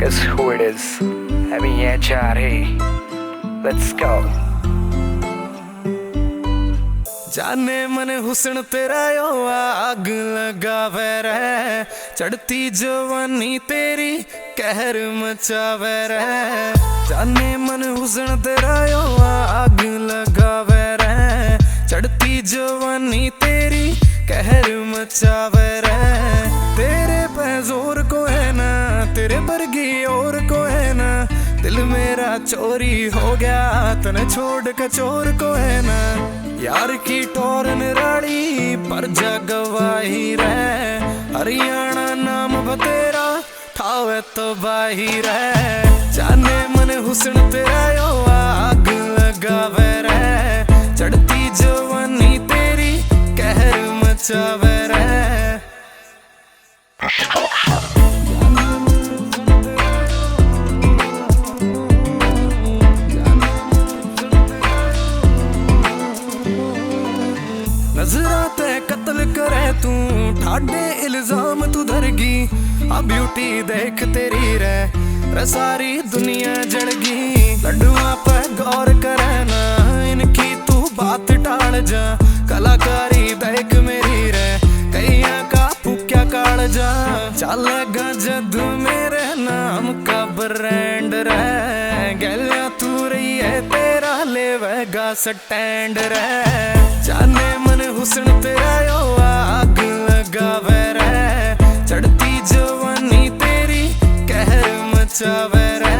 Guess who it is? M-E-H-R-A. Let's go. जाने मन हुस्न तेरा यो आग लगावे रे, चढ़ती जवानी तेरी कहर मचावे रे। जाने मन हुस्न तेरा यो आग लगावे रे, चढ़ती जवानी तेरी कहर मचावे रे। तेरे पे जोर को है ना, तेरे बरगी और को है ना, दिल मेरा चोरी हो गया तने छोड़ के चोर को है ना। यार की टोर निराली पर जगवाही रे, हरियाणा नाम बतेरा ठावे तो बाहिर है। जाने मन हुस्न तेरा यो आग लगावे रे, चढ़ती जवानी तेरी कहर मचावे रे। नजरा ते कत्ल करे तू, ठाडे इल्जाम तू धरगी। आ ब्यूटी देख तेरी रे सारी दुनिया जड़गी। लड्डुआ पे गौर करे ना, इनकी तू बात टाल जा। कलाकारी देख मेरी रे, कैया का फूक्या काल जा। चलेगा जद मेरे नाम का ब्रांड रे, गलिया तू रही है तेरा लेवेगा स्टैंड रे। जाने मन हुस्न तेरा यो आग लगावे रे, चढ़ती जवानी तेरी कहर मचावे रे।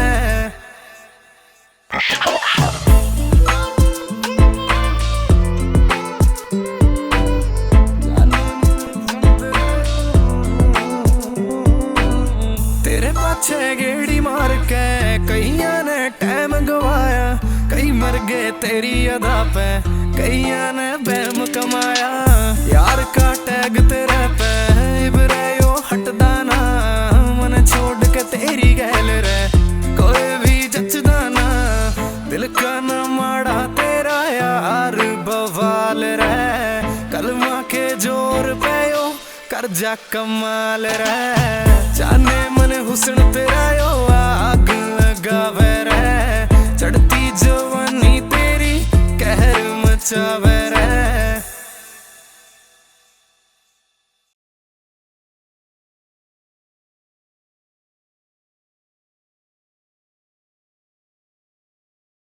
तेरे पाछे गेड़ी मार के कईया ने टाइम गवाया, कई मर गए तेरी अदा पे, कईया ने बैम कमाया। यार का टैग तेरे पे इबरे यो हटदा ना, मन छोड़ के तेरी गैल रे कोई भी जचदा ना। दिल का ना माड़ा तेरा यार बवाल रे, कलमा के जोर पे यो कर जा कमाल रे। जाने मन हुस्न तेरा यो आग लगावे रे, चढ़ती जवानी तेरी कहर मचावे।